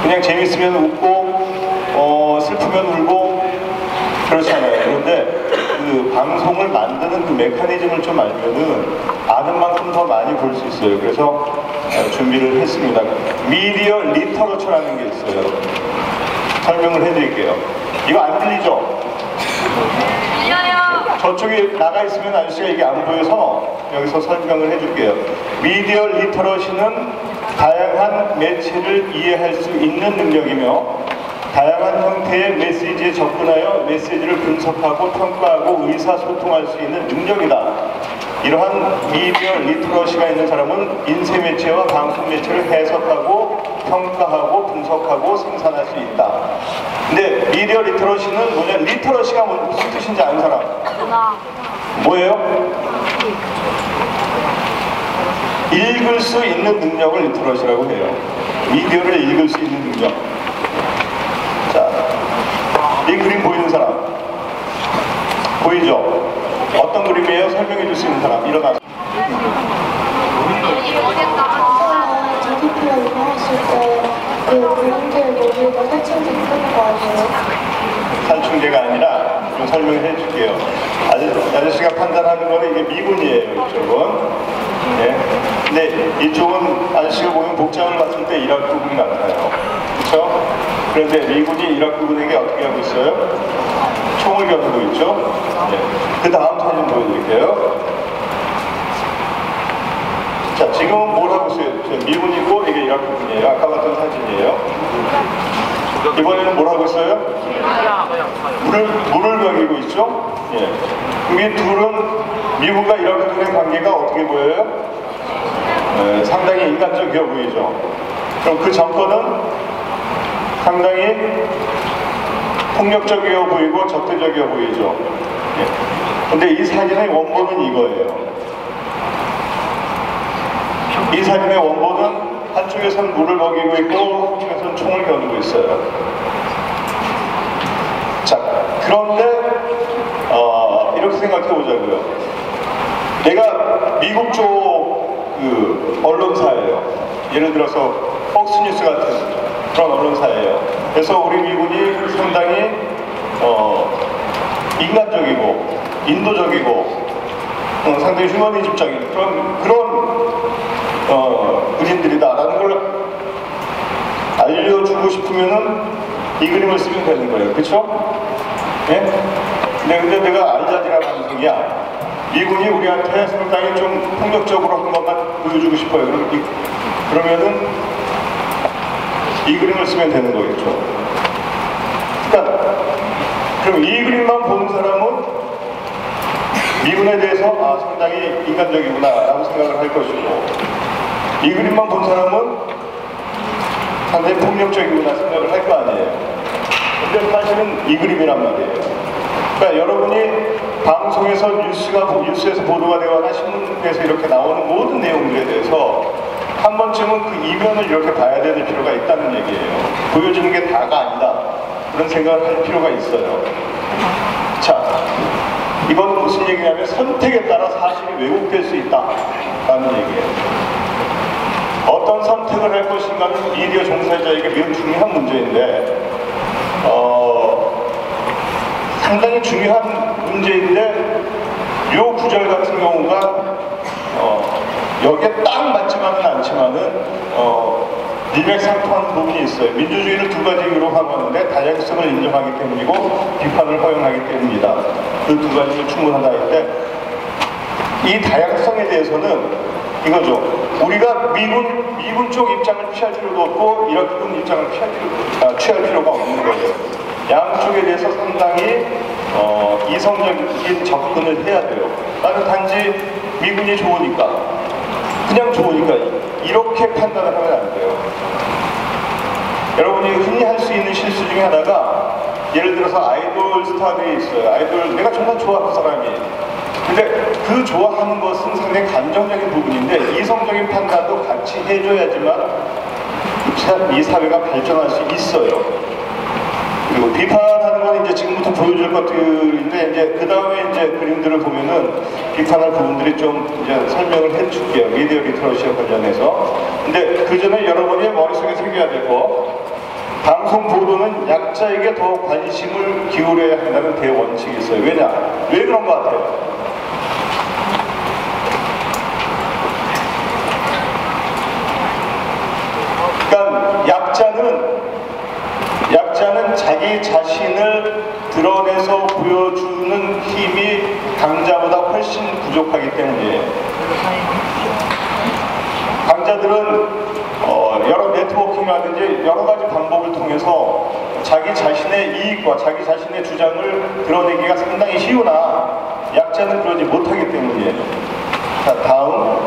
그냥 재밌으면 웃고 슬프면 울고 그렇잖아요. 그런데 그 방송을 만드는 그 메커니즘을 좀 알면은 아는 만큼 더 많이 볼 수 있어요. 그래서 준비를 했습니다. 미디어 리터러처라는 게 있어요. 설명을 해드릴게요. 이거 안 들리죠? 저쪽에 나가 있으면 아저씨가 이게 안 보여서 여기서 설명을 해줄게요. 미디어 리터러시는 다양한 매체를 이해할 수 있는 능력이며 다양한 형태의 메시지에 접근하여 메시지를 분석하고 평가하고 의사소통할 수 있는 능력이다. 이러한 미디어 리터러시가 있는 사람은 인쇄 매체와 방송 매체를 해석하고 평가하고 분석하고 생산할 수 있다. 근데 미디어 리터러시는 뭐냐? 리터러시가 무슨 뜻인지 아는 사람? 뭐예요? 읽을 수 있는 능력을 리터러시라고 해요. 미디어를 읽을 수 있는 능력. 자, 이 그림 보이는 사람 보이죠? 어떤 그림이에요? 설명해 줄 수 있는 사람 일어나서. 자기표 이거 했을 때 그림들 모두가 살충제 끄는 거 아니에요? 살충제가 아니라 좀 설명을 해줄게요. 아저씨가 판단하는 거는 이게 미군이에요. 이쪽은. 네. 근데 이쪽은 아저씨가 보면 복장을 봤을 때 이라크군 같아요. 그렇죠? 그런데 미군이 이라크군에게 어떻게 하고 있어요? 총을 겨누고 있죠? 네. 그 다음 사진 보여드릴게요. 자, 지금은 뭘 하고 있어요? 미군이고 이게 이라크군이에요. 아까 봤던 사진이에요. 이번에는 뭘 하고 있어요? 물을 먹이고 있죠? 예. 이 둘은 미국과 이라크군의 관계가 어떻게 보여요? 상당히 인간적이어 보이죠. 그럼 그 정권은 상당히 폭력적이어 보이고 적대적이어 보이죠. 근데 이 사진의 원본은 이거예요. 이 사진의 원본은 한쪽에선 물을 먹이고 있고 한쪽에선 총을 겨누고 있어요. 자, 그런데 이렇게 생각해 보자고요. 내가 미국 쪽 그 언론사예요. 예를 들어서 폭스뉴스 같은 그런 언론사예요. 그래서 우리 미군이 상당히 인간적이고 인도적이고 상당히 휴머니즘적인 그런 그림들이다라는 걸 알려주고 싶으면은 이 그림을 쓰면 되는 거예요. 그렇죠? 예? 근데 내가 알자지라 방송이야. 미군이 우리한테 상당히 좀 폭력적으로 한 것만 보여주고 싶어요. 그러면은 이 그림을 쓰면 되는 거겠죠. 그러니까 그럼 이 그림만 보는 사람은 미군에 대해서 상당히 인간적이구나 라고 생각을 할 것이고, 이 그림만 본 사람은 상당히 폭력적이구나 생각을 할 거 아니에요. 근데 사실은 이 그림이란 말이에요. 그러니까 여러분이 방송에서 뉴스에서 보도가 되거나 신문에서 이렇게 나오는 모든 내용들에 대해서 한 번쯤은 그 이면을 이렇게 봐야 되는 필요가 있다는 얘기예요. 보여주는 게 다가 아니다. 그런 생각을 할 필요가 있어요. 자, 이건 무슨 얘기냐면 선택에 따라 사실이 왜곡될 수 있다라는 얘기예요. 어떤 선택을 할 것인가는 미디어 종사자에게 매우 중요한 문제인데 상당히 중요한 문제인데 이 구절 같은 경우가 여기에 딱 맞지만은 않지만은 일맥상통하는 부분이 있어요. 민주주의를 두 가지 이유로 하는데 다양성을 인정하기 때문이고 비판을 허용하기 때문이다. 그 두 가지는 충분하다 할 때 이 다양성에 대해서는 이거죠. 우리가 미군 쪽 입장을 취할 필요도 없고 이라크군 입장을 취할 필요가 없는 거예요. 양쪽에 대해서 상당히 이성적인 접근을 해야 돼요. 나는 단지 미군이 좋으니까, 그냥 좋으니까 이렇게 판단을 하면 안 돼요. 여러분이 흔히 할 수 있는 실수 중에 하나가, 예를 들어서 아이돌 스타들이 있어요. 아이돌 내가 정말 좋아 그 사람이. 근데 그 좋아하는 것은 상당히 감정적인 부분인데 이성적인 판단도 같이 해줘야지만 이 사회가 발전할 수 있어요. 그리고 비판하는 건 이제 지금부터 지금 보여줄 것들인데 이제 그 다음에 이제 그림들을 보면은 비판할 부분들이 좀 이제 설명을 해줄게요. 미디어 리터러시와 관련해서. 근데 그 전에 여러분이 머릿속에 새겨야 될 거. 방송 보도는 약자에게 더 관심을 기울여야 한다는 대원칙이 있어요. 왜냐? 왜 그런 것 같아요? 그러니까 약자는 자기 자신을 드러내서 보여주는 힘이 강자보다 훨씬 부족하기 때문이에요. 강자들은 여러 네트워킹이라든지 여러 가지 방법을 통해서 자기 자신의 이익과 자기 자신의 주장을 드러내기가 상당히 쉬우나 약자는 그러지 못하기 때문이에요. 자, 다음.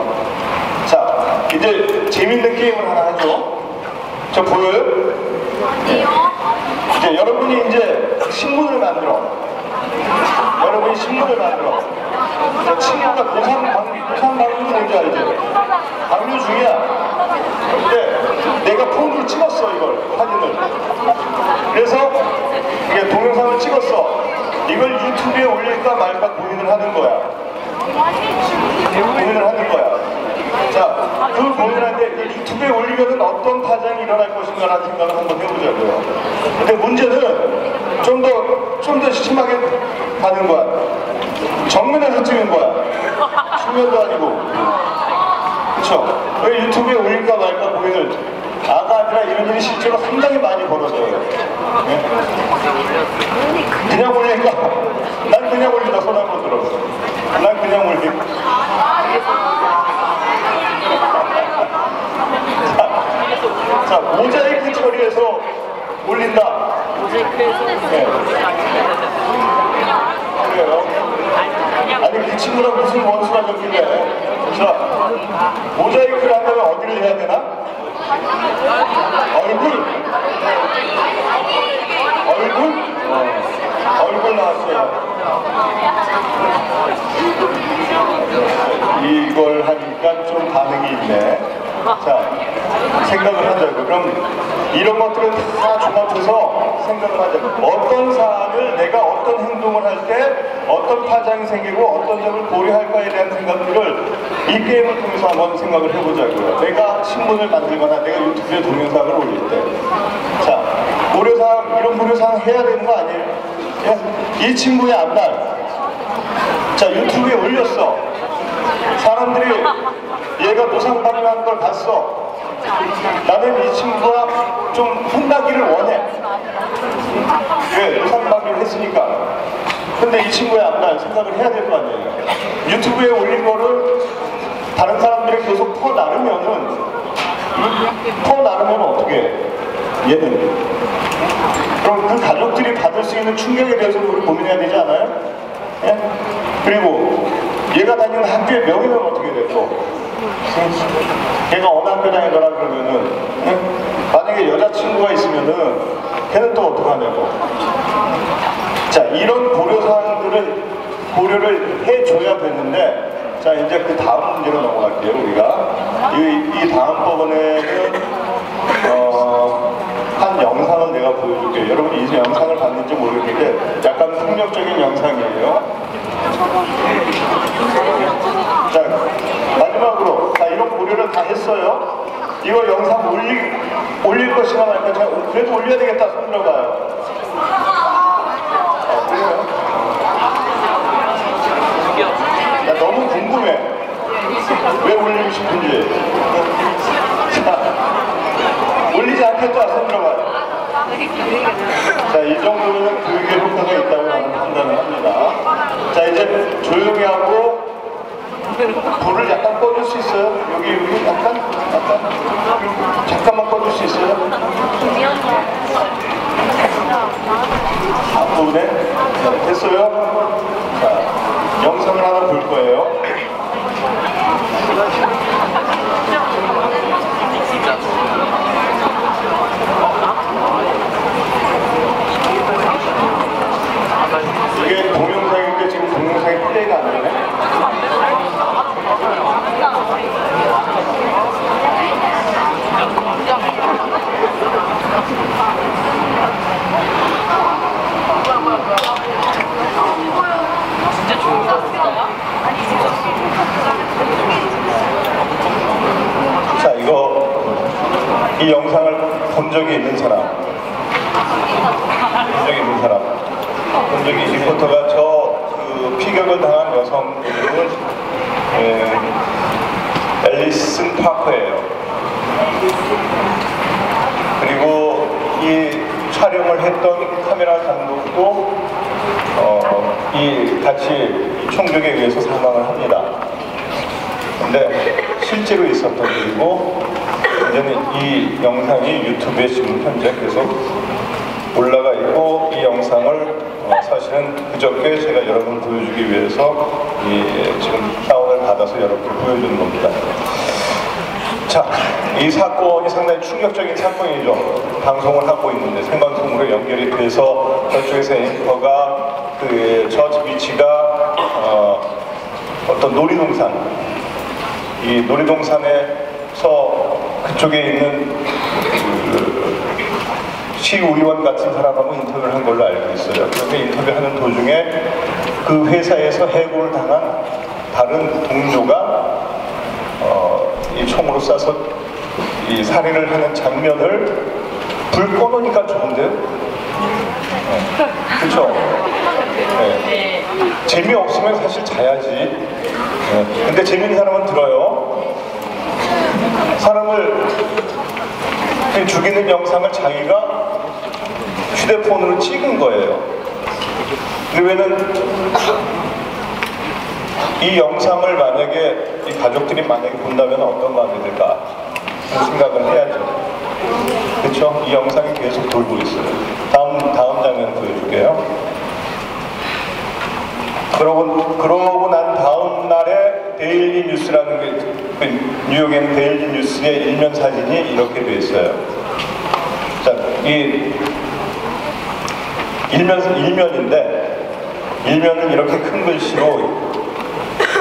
자, 이제 재밌는 게임을 하나 하죠. 저 보여요? 네. 이제 여러분이 이제 신문을 만들어. 여러분이 신문을 만들어. 친구가 고상 방류 뭔지 알죠? 방류 중이야. 근데 내가 폰으로 찍었어, 이걸 사진을. 그래서 이게 동영상을 찍었어. 이걸 유튜브에 올릴까 말까 고민을 하는 거야. 고민을 하는 거야. 자, 그 고민을 하는데 유튜브에 올리면은 어떤 파장이 일어날 것인가라는 생각을 한번 해보자고요. 근데 문제는 좀 더 심하게 가는 거야. 정면에서 찍은 거야. 측면도 아니고. 그쵸? 왜 유튜브에 올릴까 말까 고민을. 아니라 이런 일이 실제로 상당히 많이 벌어져요. 네? 그냥 올릴까? 난 그냥 올린다. 손 한번 들어. 난 그냥 올릴까? 자, 모자이크 처리해서 올린다. 네. 그래요. 아니, 그 친구랑 무슨 원수가 적길래. 자, 모자이크를 한다면 어디를 해야 되나? 얼굴 나왔어요. 이걸 하니까 좀 반응이 있네. 자, 생각을 하자고. 그럼 이런 것들을 다 종합해서 생각을 하자고. 어떤 사안을 내가 어떤 행동을 할 때 어떤 파장이 생기고 어떤 점을 고려할까에 대한 생각들을 이 게임을 통해서 한번 생각을 해보자고요. 내가 신문을 만들거나 내가 유튜브에 동영상을 올릴 때. 자, 고려사항, 이런 고려사항 해야 되는 거 아니에요? 예? 이 친구의 앞날. 자, 유튜브에 올렸어. 사람들이 얘가 노상방뇨한 걸 봤어. 나는 이 친구가 좀 혼나기를 원해. 왜? 노상방뇨를 했으니까. 근데 이 친구의 앞날 생각을 해야 될 거 아니에요. 유튜브에 올린 거를 다른 사람들이 계속 퍼나르면은 어떻게 해? 얘는. 그럼 그 가족들이 받을 수 있는 충격에 대해서 우리 고민해야 되지 않아요? 예? 그리고 얘가 다니는 학교의 명예는 어떻게 됐고, 걔가 어느 학교 다니더라 그러면은, 예? 만약에 여자친구가 있으면은 걔는 또 어떡하냐고. 자, 이런 고려사항들을 고려를 해줘야 되는데, 자, 이제 그 다음 문제로 넘어갈게요. 우리가 이 다음 부분에는 한 영상을 내가 보여줄게요. 여러분 이 영상을 봤는지 모르겠는데 약간 폭력적인 영상이에요. 자, 마지막으로, 자, 이런 고려를 다 했어요. 이거 영상 올릴 것이나 말까. 자, 그래도 올려야 되겠다. 손 들어봐요. 그래요? 나 너무 궁금해. 왜 올리고 싶은지. 자, 올리지 않겠다. 손 들어봐요. 자, 이 정도면 교육에 효과가 있다고 나는 판단을 합니다. 자, 이제 조용히 하고 불을 약간 꺼줄 수 있어요? 여기 약간 잠깐만 꺼줄 수 있어요? 앞부분에. 자, 됐어요? 자, 영상을 하나 볼 거예요. 이게 동영상인데 지금 동영상이 플레이가 안 되네. 이 영상을 본 적이 있는 사람, 본 적이 있는 사람, 본 적이 리포터가 그 피격을 당한 여성 이름은 앨리슨 파커예요. 그리고 이 촬영을 했던 카메라 감독도 같이 총격에 의해서 사망을 합니다. 근데 실제로 있었던 일이고, 이제는 이 영상이 유튜브에 지금 현재 계속 올라가 있고, 이 영상을 사실은 그저께 제가 여러분 보여주기 위해서 지금 다운을 받아서 여러분께 보여주는 겁니다. 자, 이 사건이 상당히 충격적인 사건이죠. 방송을 하고 있는데 생방송으로 연결이 돼서 저쪽에서 앵커가 저 위치가 어떤 놀이동산, 이 놀이동산에서 그쪽에 있는 시의원 같은 사람하고 인터뷰를 한 걸로 알고 있어요. 그런데 인터뷰하는 도중에 그 회사에서 해고를 당한 다른 동료가 이 총으로 쏴서 이 살해를 하는 장면을 불 꺼놓으니까 좋은데요? 그렇죠? 네. 재미없으면 사실 자야지. 네. 근데 재밌는 사람은 들어요. 사람을 죽이는 영상을 자기가 휴대폰으로 찍은 거예요. 왜냐면 이 영상을 만약에 이 가족들이 만약에 본다면 어떤 마음이 들까 생각을 해야죠. 그렇죠? 이 영상이 계속 돌고 있어요. 다음 장면 보여줄게요. 그러고 난 다음 날에 데일리 뉴스라는 뉴욕의 데일리 뉴스의 일면 사진이 이렇게 돼 있어요. 자, 이 일면은 이렇게 큰 글씨로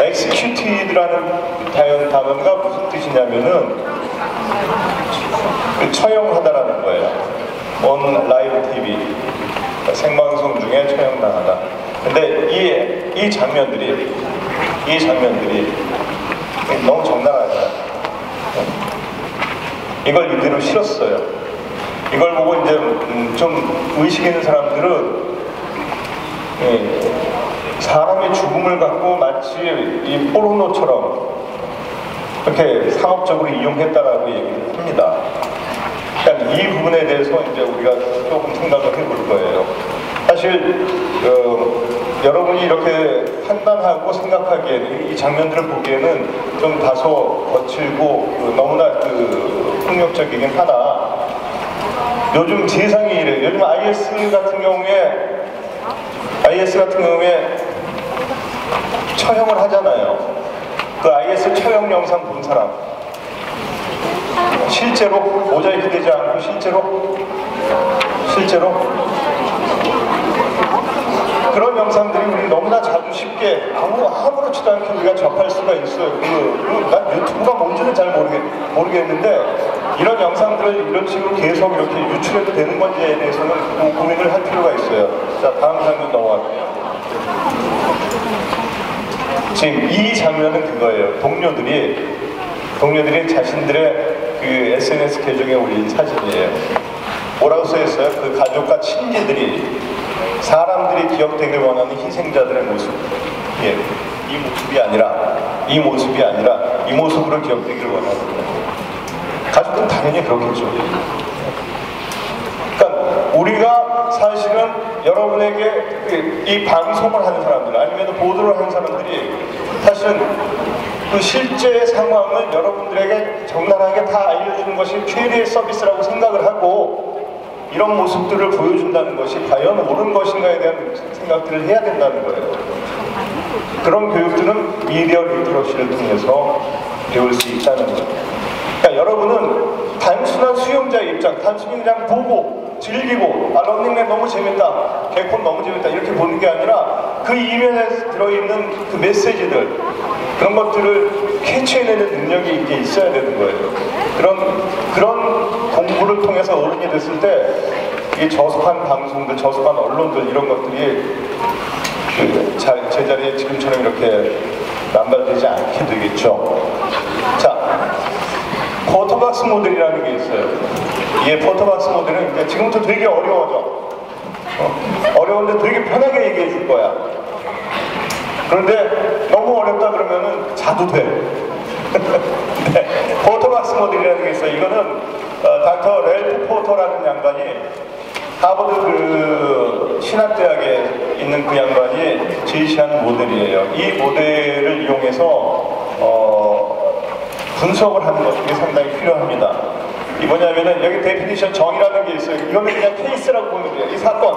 executed라는 단어가 무슨 뜻이냐면은 처형하다라는 거예요. on live TV, 생방송 중에 처형당하다. 근데 이 장면들이 너무 적나라하죠. 이걸 이대로 실었어요. 이걸 보고 이제 좀 의식 있는 사람들은 사람의 죽음을 갖고 마치 이 포르노처럼 그렇게 상업적으로 이용했다라고 얘기를 합니다. 그러니까 이 부분에 대해서 이제 우리가 조금 생각을 해볼 거예요. 사실 여러분이 이렇게 판단하고 생각하기에는 이 장면들을 보기에는 좀 다소 거칠고 너무나 폭력적이긴 하나, 요즘 세상이 이래요. 요즘 IS 같은 경우에 처형을 하잖아요. 그 IS 처형 영상 본 사람, 실제로 모자이크 되지 않고 실제로 그런 영상들이 우리 너무나 자주 쉽게 아무렇지도 않게 우리가 접할 수가 있어요. 난 유튜브가 뭔지는 잘 모르겠는데 이런 영상들을 이런 식으로 계속 이렇게 유출해도 되는 건지에 대해서는 고민을 할 필요가 있어요. 자, 다음 장면 넘어갈게요. 지금 이 장면은 그거예요. 동료들이 자신들의 그 SNS 계정에 올린 사진이에요. 뭐라고 써있어요? 그 가족과 친지들이, 사람들이 기억되길 원하는 희생자들의 모습. 예, 이 모습이 아니라 이 모습으로 기억되길 원하는 거예요. 가족들은 당연히 그렇겠죠. 그러니까 우리가 사실은 여러분에게 이 방송을 하는 사람들, 아니면 보도를 하는 사람들이 사실은 그 실제 상황을 여러분들에게 적나라하게 다 알려주는 것이 최대의 서비스라고 생각을 하고, 이런 모습들을 보여준다는 것이 과연 옳은 것인가에 대한 생각들을 해야 된다는 거예요. 그런 교육들은 미디어 리터러시를 통해서 배울 수 있다는 거예요. 그러니까 여러분은 단순한 수용자의 입장, 단순히 그냥 보고 즐기고 런닝맨 너무 재밌다, 개콘 너무 재밌다 이렇게 보는 게 아니라 그 이면에 들어있는 그 메시지들, 그런 것들을 캐치해내는 능력이 이게 있어야 되는 거예요. 그런 공부를 통해서 어른이 됐을 때 이 저속한 방송들, 저속한 언론들 이런 것들이 제자리에 지금처럼 이렇게 남발되지 않게 되겠죠. 자, 쿼터박 포토박스 모델이라는 게 있어요. 이 포토박스 모델은 이제 지금부터 되게 어려워져. 어려운데 되게 편하게 얘기해 줄 거야. 그런데 너무 어렵다 그러면은 자도 돼. 네, 포토박스 모델이라는 게 있어요. 이거는 닥터 렐프 포터라는 양반이 하버드 그 신학대학에 있는 그 양반이 제시한 모델이에요. 이 모델을 이용해서 분석을 하는 것이 상당히 필요합니다. 이 뭐냐면은 여기 데피니션 정의라는 게 있어요. 이거는 그냥 케이스라고 보면 돼요. 이 사건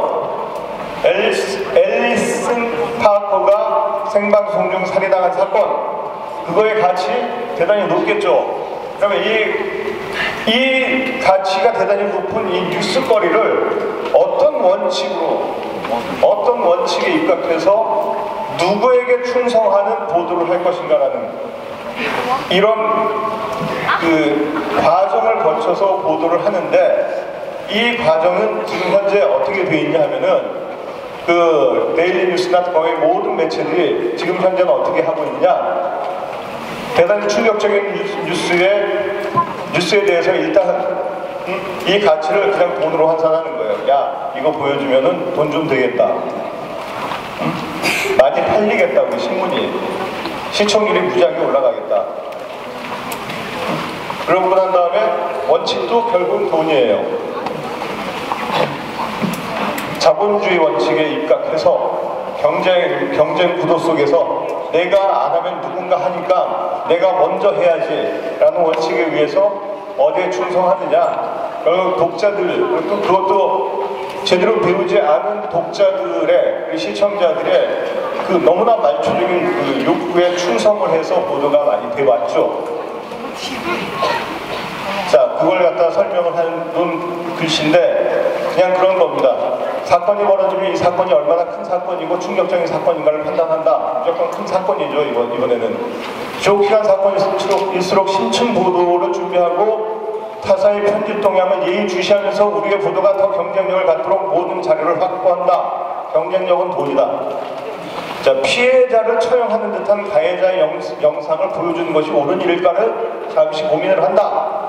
앨리슨 파커가 생방송 중 살해당한 사건, 그거의 가치 대단히 높겠죠. 그러면 이 가치가 대단히 높은 이 뉴스거리를 어떤 원칙에 입각해서 누구에게 충성하는 보도를 할 것인가라는 이런 그 과정을 거쳐서 보도를 하는데, 이 과정은 지금 현재 어떻게 되어 있냐 하면은 그 데일리 뉴스나 거의 모든 매체들이 지금 현재는 어떻게 하고 있냐, 대단히 충격적인 뉴스에 대해서 일단 이 가치를 그냥 돈으로 환산하는 거예요. 야, 이거 보여주면은 돈 좀 되겠다. 많이 팔리겠다, 우리 신문이. 시청률이 무지하게 올라가겠다. 그러고 난 다음에 원칙도 결국은 돈이에요. 자본주의 원칙에 입각해서 경쟁 구도 속에서 내가 안 하면 누군가 하니까 내가 먼저 해야지 라는 원칙에 의해서 어디에 충성하느냐, 독자들, 또 그것도 제대로 배우지 않은 독자들의, 시청자들의 그 너무나 말초적인 그 욕구에 충성을 해서 보도가 많이 돼왔죠. 자, 그걸 갖다 설명을 하는 글씨인데 그냥 그런 겁니다. 사건이 벌어지면 이 사건이 얼마나 큰 사건이고 충격적인 사건인가를 판단한다. 무조건 큰 사건이죠. 이번에는 조기간 사건일수록 심층 보도를 준비하고 타사의 편집 동향을 예의주시하면서 우리의 보도가 더 경쟁력을 갖도록 모든 자료를 확보한다. 경쟁력은 돈이다. 자, 피해자를 처형하는 듯한 가해자의 영상을 보여주는 것이 옳은 일일까를 잠시 고민을 한다.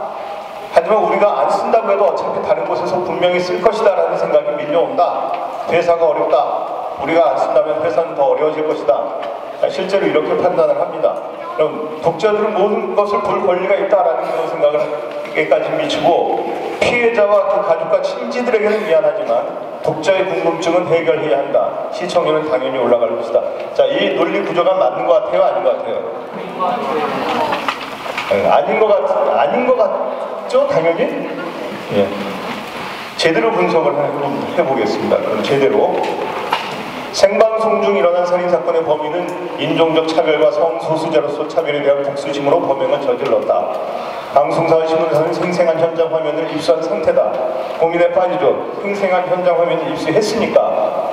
하지만 우리가 안 쓴다고 해도 어차피 다른 곳에서 분명히 쓸 것이다 라는 생각이 밀려온다. 회사가 어렵다. 우리가 안 쓴다면 회사는 더 어려워질 것이다. 실제로 이렇게 판단을 합니다. 그럼 독자들은 모든 것을 볼 권리가 있다라는 그런 생각을까지 미치고, 피해자와 그 가족과 친지들에게는 미안하지만 독자의 궁금증은 해결해야 한다. 시청률은 당연히 올라갈 것이다. 자, 이 논리 구조가 맞는 것 같아요? 아닌 것 같아요? 아닌 것 같죠? 당연히? 예. 제대로 분석을 해보겠습니다. 그럼 제대로. 생방송 중 일어난 살인사건의 범인은 인종적 차별과 성소수자로서 차별에 대한 복수심으로 범행을 저질렀다. 방송사와 신문사는 생생한 현장 화면을 입수한 상태다. 고민에 빠지죠. 생생한 현장 화면을 입수했으니까.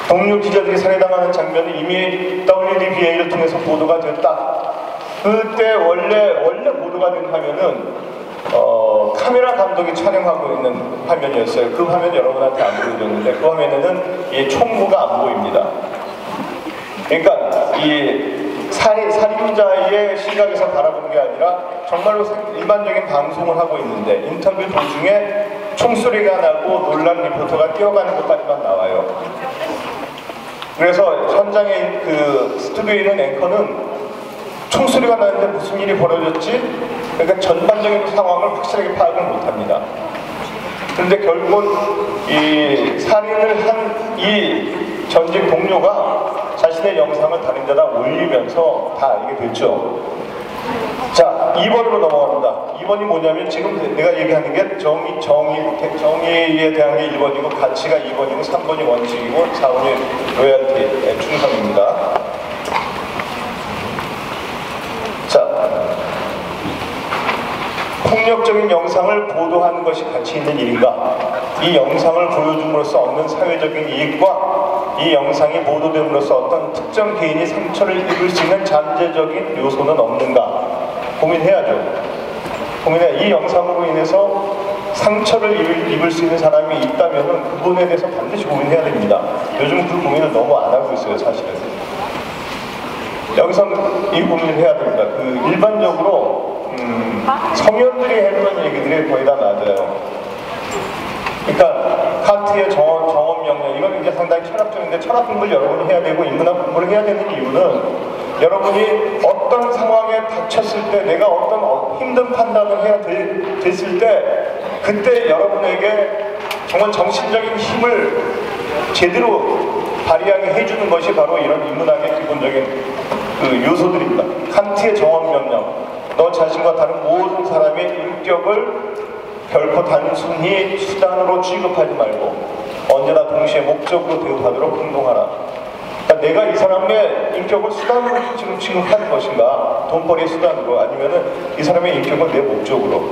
동료 기자들이 살해당하는 장면은 이미 WDBA를 통해서 보도가 됐다. 그때 원래 보도가 된 화면은 카메라 감독이 촬영하고 있는 화면이었어요. 그 화면 여러분한테 안 보여줬는데 그 화면에는 이 총무가 안 보입니다. 그러니까 이 살인자의 시각에서 바라보는 게 아니라 정말로 일반적인 방송을 하고 있는데 인터뷰 도중에 총소리가 나고 놀란 리포터가 뛰어가는 것까지만 나와요. 그래서 현장에 그 스튜디오에 있는 앵커는 총소리가 나는데 무슨 일이 벌어졌지? 그러니까 전반적인 상황을 확실하게 파악을 못합니다. 그런데 결국은 이 살인을 한 이 전직 동료가 자신의 영상을 다른 데다 올리면서 다 알게 됐죠. 자, 2번으로 넘어갑니다. 2번이 뭐냐면 지금 내가 얘기하는 게 정의에 대한 게 1번이고 가치가 2번이고 3번이 원칙이고 4번이 로열티의 충성입니다. 자, 폭력적인 영상을 보도하는 것이 가치 있는 일인가? 이 영상을 보여줌으로써 얻는 사회적인 이익과 이 영상이 보도됨으로써 어떤 특정 개인이 상처를 입을 수 있는 잠재적인 요소는 없는가? 고민해야죠. 이 영상으로 인해서 상처를 입을 수 있는 사람이 있다면 그 부분에 대해서 반드시 고민해야 됩니다. 요즘 그 고민을 너무 안 하고 있어요, 사실은. 여기서 이 고민을 해야 됩니다. 그 일반적으로 성현들이 해주는 얘기들이 거의 다 맞아요. 그러니까 칸트의 정원 명령, 이건 이제 상당히 철학적인데, 철학 공부를 여러분이 해야 되고 인문학 공부를 해야 되는 이유는 여러분이 어떤 상황에 닥쳤을 때, 내가 어떤 힘든 판단을 해야 됐을 때, 그때 여러분에게 정말 정신적인 힘을 제대로 발휘하게 해주는 것이 바로 이런 인문학의 기본적인 그 요소들입니다. 칸트의 정원 명령, 너 자신과 다른 모든 사람의 인격을 결코 단순히 수단으로 취급하지 말고 언제나 동시에 목적으로 대우하도록 행동하라. 그러니까 내가 이 사람의 인격을 수단으로 지금 취급하는 것인가, 돈벌이의 수단으로, 아니면은 이 사람의 인격을 내 목적으로.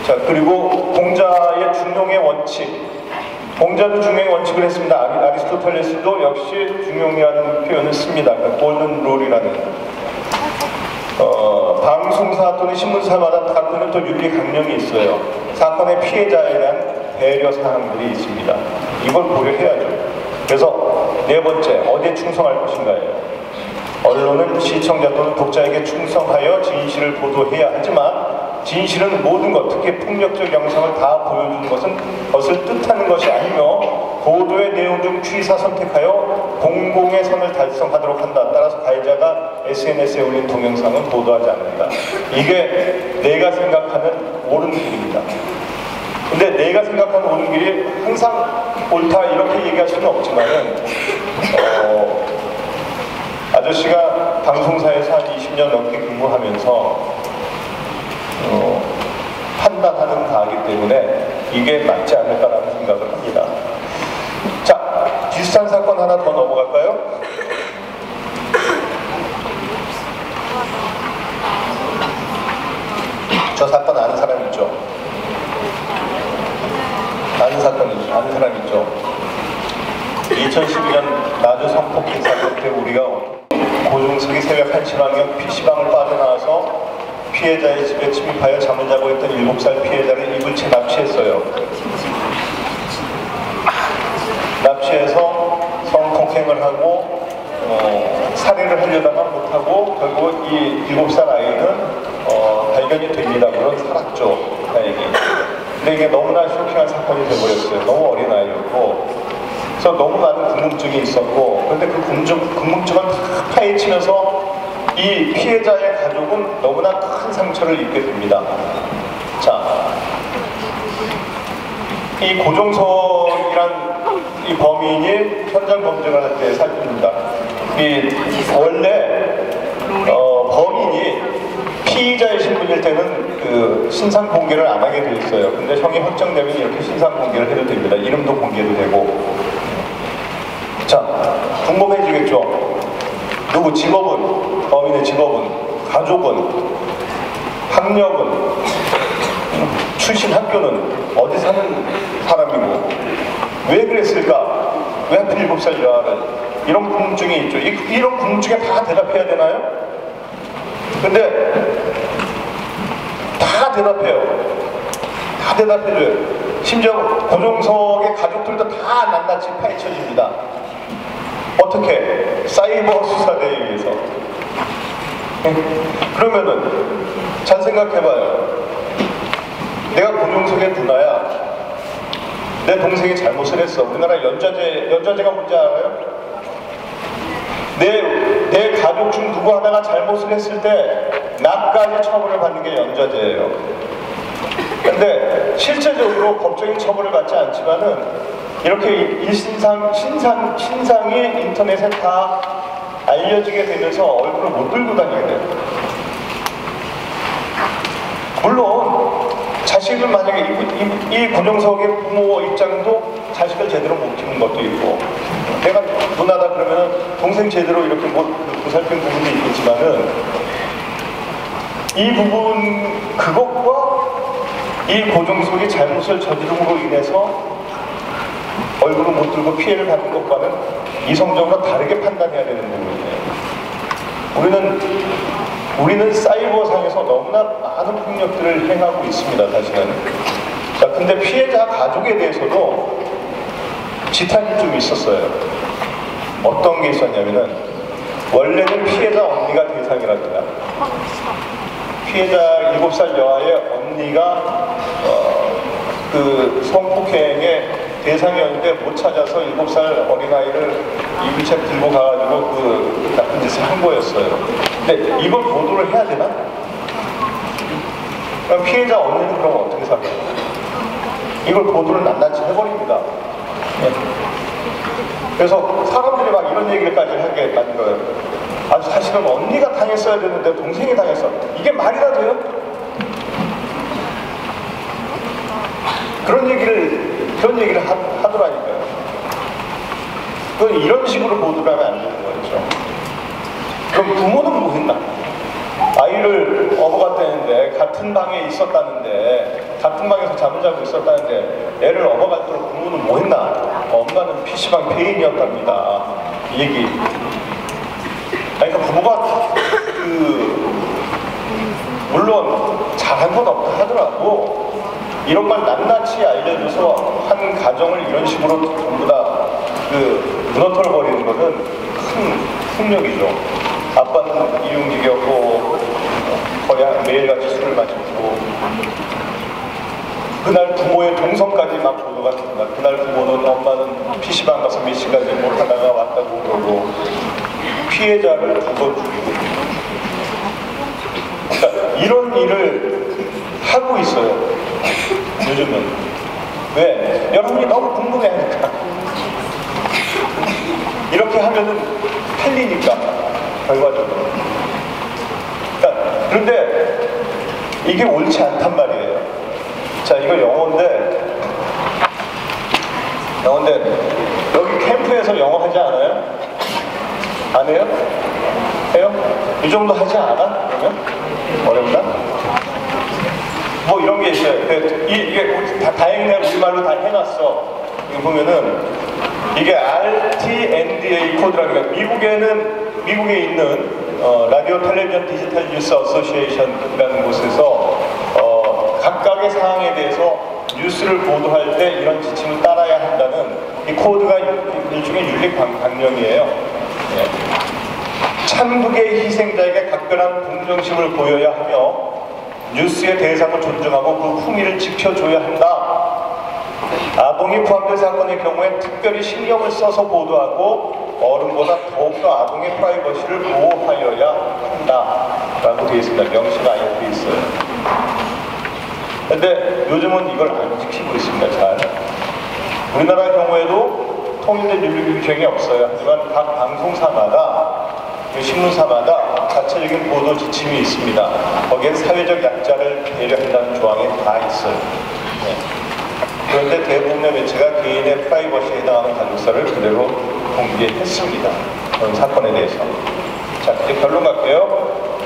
자, 그리고 공자의 중용의 원칙. 공자도 중용의 원칙을 했습니다. 아리스토텔레스도 역시 중용이라는 표현을 씁니다. 그러니까 골든 룰이라는. 방송사 또는 신문사마다 갖고는 또 윤리 강령이 있어요. 사건의 피해자에 대한 배려 사항들이 있습니다. 이걸 고려해야죠. 그래서 네 번째, 어디에 충성할 것인가예요. 언론은 시청자 또는 독자에게 충성하여 진실을 보도해야 하지만, 진실은 모든 것, 특히 폭력적 영상을 다 보여주는 것을 뜻하는 것이 아니며 보도의 내용 중 취사 선택하여 공공의 선을 달성하도록 한다. 따라서 가해자가 SNS에 올린 동영상은 보도하지 않는다. 이게 내가 생각하는 옳은 길입니다. 근데 내가 생각하는 옳은 길이 항상 옳다 이렇게 얘기할 수는 없지만은, 아저씨가 방송사에서 한 20년 넘게 근무하면서 판단하는 바이기 때문에 이게 맞지 않을까라는 생각을 합니다. 자, 비슷한 사건 하나 더 넘어갈까요? 저 사건 아는 사람 있죠? 아는 사람 있죠? 2012년 나주 성폭행 사건 때 우리가 고종석이 새벽 1시 방경 PC방을 빠져나와서 피해자의 집에 침입하여 잠을 자고 있던 7살 피해자를 이불 채 납치했어요. 납치해서 성폭행을 하고 살해를 하려다가 못하고 결국 이 7살 아이는 발견이 됩니다. 물론 살았죠, 다행히. 근데 이게 너무나 쇼킹한 사건이 되어버렸어요. 너무 어린 아이였고, 그래서 너무 많은 궁금증이 있었고, 그런데 그 궁금증을 다 파헤치면서 이 피해자의 가족은 너무나 큰 상처를 입게 됩니다. 자, 이 고종석이란 이 범인이 현장 검증을 할 때 살펴봅니다. 원래 범인이 피의자의 신분일 때는 그 신상 공개를 안 하게 되어 있어요. 근데 형이 확정되면 이렇게 신상 공개를 해도 됩니다. 이름도 공개도 되고. 자, 궁금해지겠죠? 누구 직업은, 범인의 직업은, 가족은, 학력은, 출신 학교는, 어디 사는 사람이고, 왜 그랬을까? 왜 하필 7살 여아를? 이런 궁금증이 있죠. 이런 궁금증에 다 대답해야 되나요? 근데 다 대답해요. 다 대답해줘요. 심지어 고종석의 가족들도 다 낱낱이 파헤쳐집니다. 어떻게? 사이버 수사대에 의해서. 그러면은 잘 생각해봐요. 내가 고종석의 누나야. 내 동생이 잘못을 했어. 우리나라 연좌제가 뭔지 알아요? 내 가족 중 누구 하나가 잘못을 했을 때 나까지 처벌을 받는 게 연좌제예요. 근데 실제적으로 법적인 처벌을 받지 않지만은 이렇게 신상이 인터넷에 다 알려지게 되면서 얼굴을 못 들고 다니게 돼요. 물론 자식을 만약에 이 고종석의 부모 입장도 자식을 제대로 못 키우는 것도 있고, 내가 누나다 그러면 동생 제대로 이렇게 못 보살핀 부분도 있겠지만은, 이 부분, 그것과 이 고종석이 잘못을 저지름으로 인해서 얼굴을 못 들고 피해를 받은 것과는 이성적으로 다르게 판단해야 되는 부분이에요. 우리는 사이버상에서 너무나 많은 폭력들을 행하고 있습니다, 사실은. 자, 근데 피해자 가족에 대해서도 지탄이 좀 있었어요. 어떤 게 있었냐면은, 원래는 피해자 언니가 대상이랍니다. 피해자 7살 여아의 언니가 그 성폭행의 대상이었는데 못 찾아서 7살 어린아이를 이불책 들고 가가지고 그 나쁜 짓을 한 거였어요. 근데 이걸 보도를 해야 되나? 그럼 피해자 언니는 그럼 어떻게 살아요? 이걸 보도를 낱낱이 해버립니다. 네. 그래서 사람들이 막 이런 얘기까지 하게 만들어요. 아, 사실은 언니가 당했어야 되는데 동생이 당했어. 이게 말이 다 돼요? 그런 얘기를 하더라니까요. 그건 이런 식으로 보도를 하면 안 되는 거죠. 그럼 부모는 뭐 했나? 아이를 업어갔다는데, 같은 방에 있었다는데, 같은 방에서 잠을 자고 있었다는데, 애를 업어갔도록 부모는 뭐 했나? 엄마는 PC방 폐인이었답니다. 이 얘기. 그러니까 부모가 물론 잘한 건 없다 하더라도 이런 걸 낱낱이 알려줘서 한 가정을 이런 식으로 전부 다 무너뜨려버리는 것은 큰 폭력이죠. 아빠는 이용직이었고 거의 매일같이 술을 마시고 그날 부모의 동선까지 막 보도가 됩니다. 그날 부모는 엄마는 PC방 가서 몇 시까지 못 하다가 왔다고 그러고 피해자를 2번 죽이고 그러니까 이런 일을 하고 있어요. 요즘은. 왜? 여러분이 너무 궁금해하니까. 이렇게 하면은 팔리니까 결과적으로. 그러니까 그런데 이게 옳지 않단 말이에요. 자, 이거 영어인데 여기 캠프에서 영어 하지 않아요? 안 해요? 해요? 이 정도 하지 않아? 그러면? 어렵나? 뭐 이런 게 있어요. 이게 다행히 우리말로 다 해놨어. 이거 보면은 이게 RTNDA 코드라는 게 미국에 있는 라디오 텔레비전 디지털 뉴스 어소시에이션이라는 곳에서 각각의 사항에 대해서 뉴스를 보도할 때 이런 지침을 따라야 한다는 이 코드가 일종의 윤리 강령이에요. 네. 참극의 희생자에게 각별한 동정심을 보여야 하며 뉴스의 대상을 존중하고 그 품위를 지켜줘야 한다. 아동이 포함된 사건의 경우에 특별히 신경을 써서 보도하고 어른보다 더욱더 아동의 프라이버시를 보호하여야 한다 라고 되어 있습니다. 명시가 아예 되어 있어요. 근데 요즘은 이걸 안 지키고 있습니다. 잘. 우리나라 경우에도 통일된 윤리 규정이 없어요. 하지만 각 방송사마다 신문사마다 자체적인 보도 지침이 있습니다. 거기엔 사회적 약자를 배려한다는 조항이 다 있어요. 네. 그런데 대부분의 매체가 개인의 프라이버시에 해당하는 가족사를 그대로 공개했습니다. 그런 사건에 대해서. 자, 이제 결론 갈게요.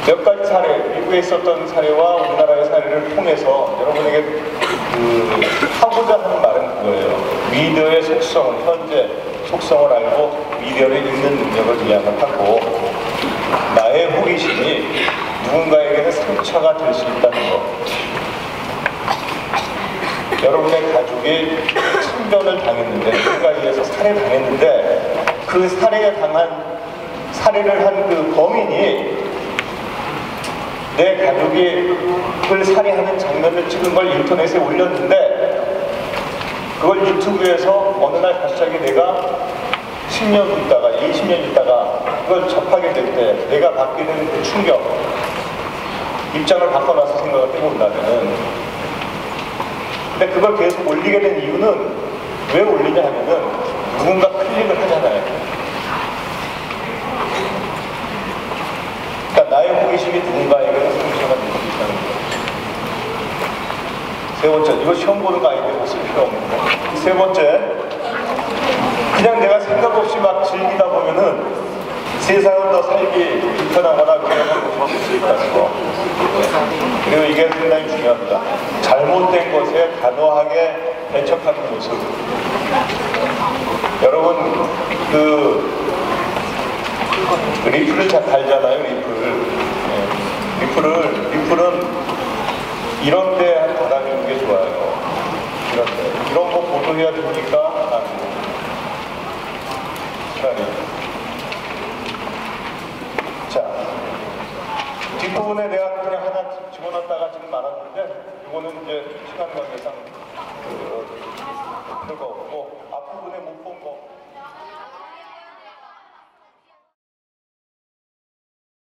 몇 가지 사례, 미국에 있었던 사례와 우리나라의 사례를 통해서 여러분에게 하고자 하는 말은 그거예요. 미디어의 속성은, 현재 속성을 알고 미디어를 읽는 능력을 이양을 하고 나의 호기심이 누군가에게는 상처가 될 수 있다는 것. 여러분의 가족이 참변을 당했는데, 누군가에 의해서 살해당했는데 그 살해를 한 그 범인이 내 가족이 그걸 살해하는 장면을 찍은 걸 인터넷에 올렸는데 그걸 유튜브에서 어느 날 갑자기 내가 10년 있다가 20년 있다가 그걸 접하게 될 때 내가 받게 되는 그 충격, 입장을 바꿔놔서 생각을 해본다면은, 근데 그걸 계속 올리게 된 이유는 왜 올리냐 하면은 누군가 클릭을 하잖아요. 그러니까 나의 호기심이 누군가에게는 상처가 될 수 있다는 거예요. 세 번째, 이거 시험 보는 거 아닌데 쓸 필요 없는 거. 세 번째, 그냥 내가 생각 없이 막 즐기다 보면은 세상을 더 살기 불편하거나 위험한 곳이 될 수 있다는 거. 그리고 이게 상당히 중요합니다. 잘못된 것에 단호하게 배척하는 모습. 여러분, 리플을 잘 달잖아요, 리플. 네. 리플은 이런 데 달아주는 게 좋아요. 이런 거 보도해야 되니까 차라리. 뒷부분에 내가 그냥 하나 집어넣었다가 지금 말았는데 이거는 이제 시간 관계상 별거 없고 앞부분에 못 보면